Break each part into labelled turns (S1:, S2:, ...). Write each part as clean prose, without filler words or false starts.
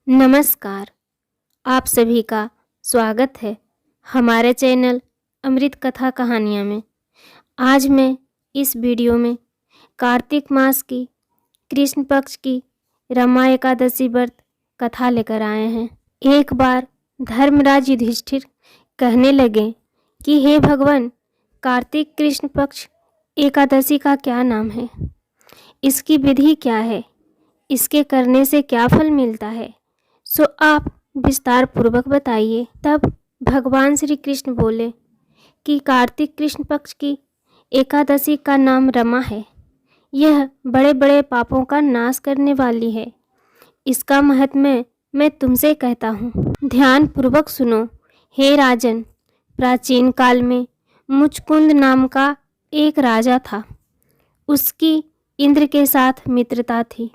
S1: नमस्कार। आप सभी का स्वागत है हमारे चैनल अमृत कथा कहानियाँ में। आज मैं इस वीडियो में कार्तिक मास की कृष्ण पक्ष की रमा एकादशी व्रत कथा लेकर आए हैं। एक बार धर्मराज युधिष्ठिर कहने लगे कि हे भगवान, कार्तिक कृष्ण पक्ष एकादशी का क्या नाम है, इसकी विधि क्या है, इसके करने से क्या फल मिलता है, सो आप विस्तार पूर्वक बताइए। तब भगवान श्री कृष्ण बोले कि कार्तिक कृष्ण पक्ष की एकादशी का नाम रमा है। यह बड़े बड़े पापों का नाश करने वाली है। इसका महत्म्य मैं तुमसे कहता हूँ, ध्यान पूर्वक सुनो। हे राजन, प्राचीन काल में मुचकुंद नाम का एक राजा था। उसकी इंद्र के साथ मित्रता थी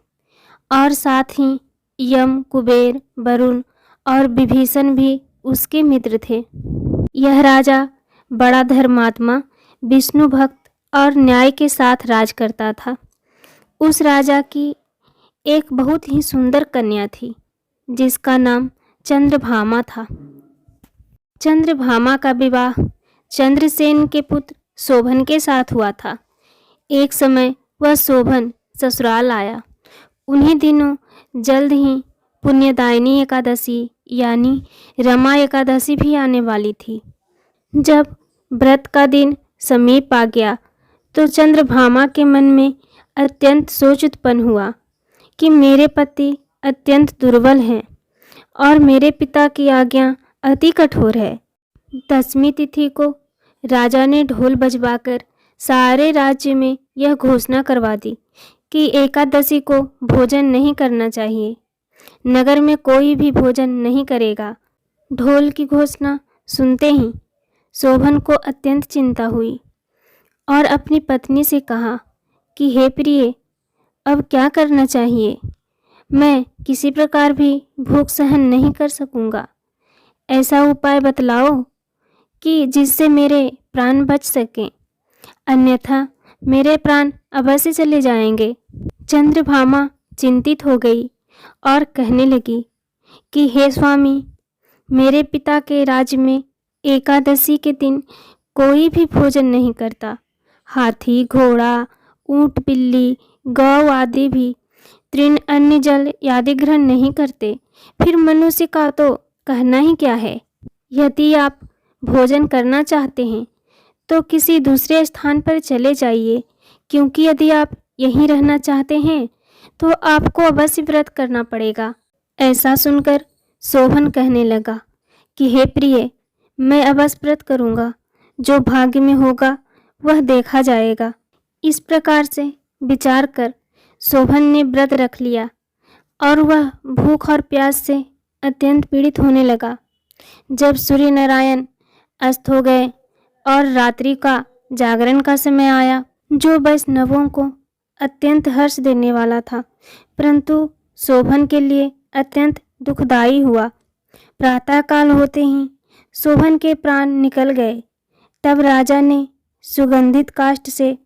S1: और साथ ही यम, कुबेर, वरुण और विभीषण भी उसके मित्र थे। यह राजा बड़ा धर्मात्मा, विष्णु भक्त और न्याय के साथ राज करता था। उस राजा की एक बहुत ही सुंदर कन्या थी जिसका नाम चंद्रभामा था। चंद्रभामा का विवाह चंद्रसेन के पुत्र शोभन के साथ हुआ था। एक समय वह शोभन ससुराल आया। उन्हीं दिनों जल्द ही पुण्यदायिनी एकादशी यानी रमा एकादशी भी आने वाली थी। जब व्रत का दिन समीप आ गया तो चंद्रभामा के मन में अत्यंत सोच उत्पन्न हुआ कि मेरे पति अत्यंत दुर्बल हैं और मेरे पिता की आज्ञा अति कठोर है। 10वीं तिथि को राजा ने ढोल बजवाकर सारे राज्य में यह घोषणा करवा दी कि एकादशी को भोजन नहीं करना चाहिए। नगर में कोई भी भोजन नहीं करेगा। ढोल की घोषणा सुनते ही शोभन को अत्यंत चिंता हुई और अपनी पत्नी से कहा कि हे प्रिय, अब क्या करना चाहिए? मैं किसी प्रकार भी भूख सहन नहीं कर सकूंगा। ऐसा उपाय बतलाओ कि जिससे मेरे प्राण बच सकें, अन्यथा मेरे प्राण अवश्य चले जाएंगे। चंद्रभामा चिंतित हो गई और कहने लगी कि हे स्वामी, मेरे पिता के राज्य में एकादशी के दिन कोई भी भोजन नहीं करता। हाथी, घोड़ा, ऊंट, बिल्ली, गौ आदि भी तृण, अन्न, जल आदि ग्रहण नहीं करते। फिर मनुष्य का तो कहना ही क्या है। यदि आप भोजन करना चाहते हैं तो किसी दूसरे स्थान पर चले जाइए, क्योंकि यदि आप यहीं रहना चाहते हैं तो आपको अवश्य व्रत करना पड़ेगा। ऐसा सुनकर शोभन कहने लगा कि हे प्रिय, मैं अवश्य व्रत करूँगा। जो भाग्य में होगा वह देखा जाएगा। इस प्रकार से विचार कर शोभन ने व्रत रख लिया और वह भूख और प्यास से अत्यंत पीड़ित होने लगा। जब सूर्य नारायण अस्त हो गए और रात्रि का जागरण का समय आया, जो वैष्णवों को अत्यंत हर्ष देने वाला था, परंतु शोभन के लिए अत्यंत दुखदायी हुआ। प्रातःकाल होते ही शोभन के प्राण निकल गए। तब राजा ने सुगंधित काष्ठ से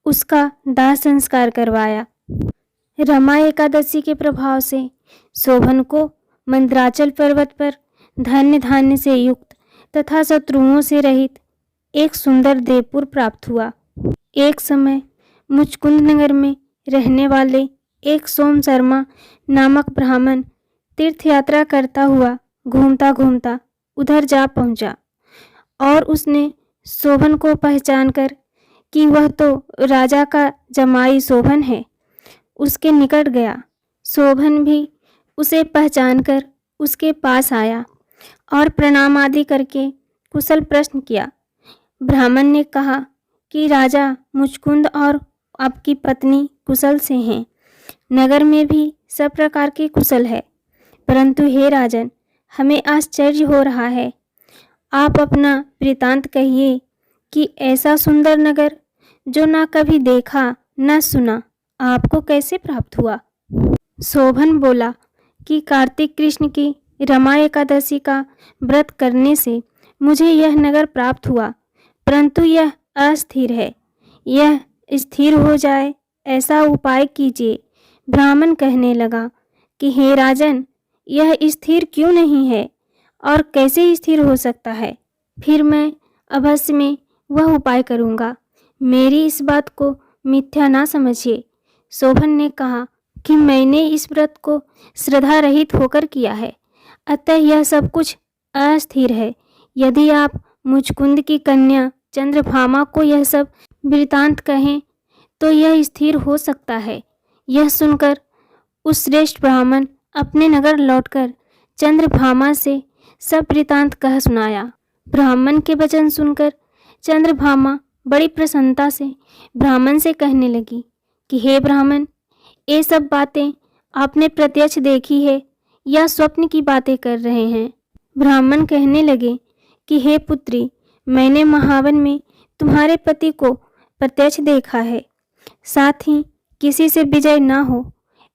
S1: उसका दाह संस्कार करवाया। रमा एकादशी के प्रभाव से शोभन को मंदराचल पर्वत पर धन्य धान्य से युक्त तथा शत्रुओं से रहित एक सुंदर देवपुर प्राप्त हुआ। एक समय मुचकुंद नगर में रहने वाले एक सोम शर्मा नामक ब्राह्मण तीर्थ यात्रा करता हुआ घूमता घूमता उधर जा पहुंचा और उसने शोभन को पहचानकर कि वह तो राजा का जमाई शोभन है, उसके निकट गया। शोभन भी उसे पहचानकर उसके पास आया और प्रणाम आदि करके कुशल प्रश्न किया। ब्राह्मण ने कहा कि राजा मुचकुंद और आपकी पत्नी कुशल से हैं। नगर में भी सब प्रकार के कुशल है, परंतु हे राजन, हमें आश्चर्य हो रहा है। आप अपना वृतांत कहिए कि ऐसा सुंदर नगर जो ना कभी देखा ना सुना, आपको कैसे प्राप्त हुआ? शोभन बोला कि कार्तिक कृष्ण की रमा एकादशी का व्रत करने से मुझे यह नगर प्राप्त हुआ, परंतु यह अस्थिर है। यह स्थिर हो जाए ऐसा उपाय कीजिए। ब्राह्मण कहने लगा कि हे राजन, यह स्थिर क्यों नहीं है और कैसे स्थिर हो सकता है? फिर मैं अवश्य में वह उपाय करूँगा। मेरी इस बात को मिथ्या ना समझिए। शोभन ने कहा कि मैंने इस व्रत को श्रद्धा रहित होकर किया है, अतः यह सब कुछ अस्थिर है। यदि आप मुचकुंद की कन्या चंद्रभामा को यह सब वृतांत कहें तो यह स्थिर हो सकता है। यह सुनकर उस श्रेष्ठ ब्राह्मण अपने नगर लौटकर चंद्रभामा से सब वृतांत कह सुनाया। ब्राह्मण के वचन सुनकर चंद्रभामा बड़ी प्रसन्नता से ब्राह्मण से कहने लगी कि हे ब्राह्मण, ये सब बातें आपने प्रत्यक्ष देखी है या स्वप्न की बातें कर रहे हैं? ब्राह्मण कहने लगे कि हे पुत्री, मैंने महावन में तुम्हारे पति को प्रत्यक्ष देखा है, साथ ही किसी से विजय ना हो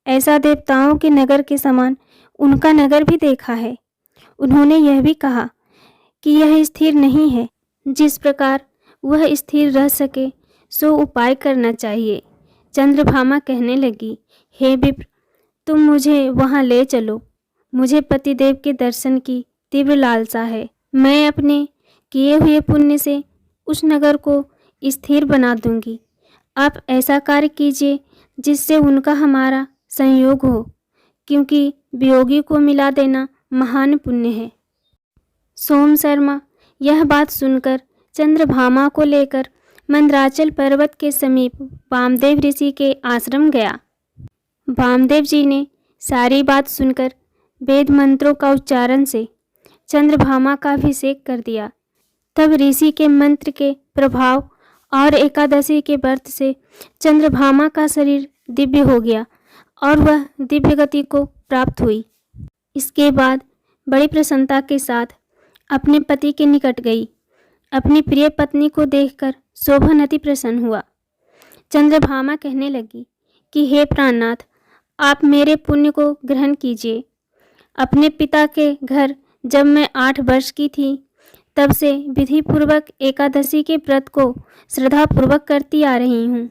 S1: ऐसा देवताओं के नगर के समान उनका नगर भी देखा है। उन्होंने यह भी कहा कि यह स्थिर नहीं है। जिस प्रकार वह स्थिर रह सके सो उपाय करना चाहिए। चंद्रभामा कहने लगी, हे विप्र, तुम मुझे वहाँ ले चलो। मुझे पतिदेव के दर्शन की तीव्र लालसा है। मैं अपने किए हुए पुण्य से उस नगर को स्थिर बना दूंगी। आप ऐसा कार्य कीजिए जिससे उनका हमारा संयोग हो, क्योंकि वियोगी को मिला देना महान पुण्य है। सोम शर्मा यह बात सुनकर चंद्रभामा को लेकर मंदराचल पर्वत के समीप वामदेव ऋषि के आश्रम गया। वामदेव जी ने सारी बात सुनकर वेद मंत्रों का उच्चारण से चंद्रभामा का अभिषेक कर दिया। तब ऋषि के मंत्र के प्रभाव और एकादशी के व्रत से चंद्रभामा का शरीर दिव्य हो गया और वह दिव्य गति को प्राप्त हुई। इसके बाद बड़ी प्रसन्नता के साथ अपने पति के निकट गई। अपनी प्रिय पत्नी को देखकर शोभन अति प्रसन्न हुआ। चंद्रभामा कहने लगी कि हे प्राणनाथ, आप मेरे पुण्य को ग्रहण कीजिए। अपने पिता के घर जब मैं 8 वर्ष की थी तब से विधि पूर्वक एकादशी के व्रत को श्रद्धा पूर्वक करती आ रही हूँ।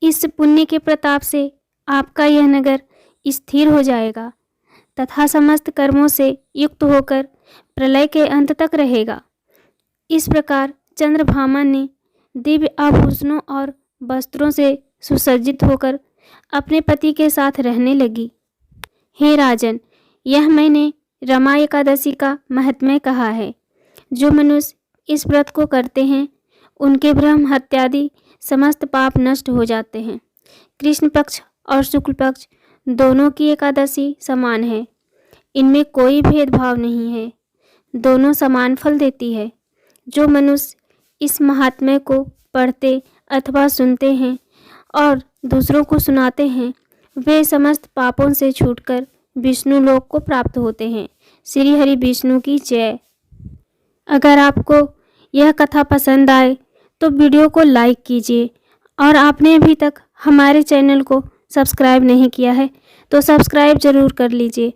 S1: इस पुण्य के प्रताप से आपका यह नगर स्थिर हो जाएगा तथा समस्त कर्मों से युक्त होकर प्रलय के अंत तक रहेगा। इस प्रकार चंद्रभामा ने दिव्य आभूषणों और वस्त्रों से सुसज्जित होकर अपने पति के साथ रहने लगी। हे राजन, यह मैंने रमा एकादशी का महात्म्य कहा है। जो मनुष्य इस व्रत को करते हैं उनके ब्रह्म हत्यादि समस्त पाप नष्ट हो जाते हैं। कृष्ण पक्ष और शुक्ल पक्ष दोनों की एकादशी समान है। इनमें कोई भेदभाव नहीं है। दोनों समान फल देती है। जो मनुष्य इस महात्म्य को पढ़ते अथवा सुनते हैं और दूसरों को सुनाते हैं वे समस्त पापों से छूटकर विष्णु लोक को प्राप्त होते हैं। श्री हरि विष्णु की जय। अगर आपको यह कथा पसंद आए तो वीडियो को लाइक कीजिए और आपने अभी तक हमारे चैनल को सब्सक्राइब नहीं किया है तो सब्सक्राइब जरूर कर लीजिए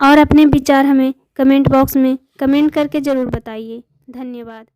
S1: और अपने विचार हमें कमेंट बॉक्स में कमेंट करके ज़रूर बताइए। धन्यवाद।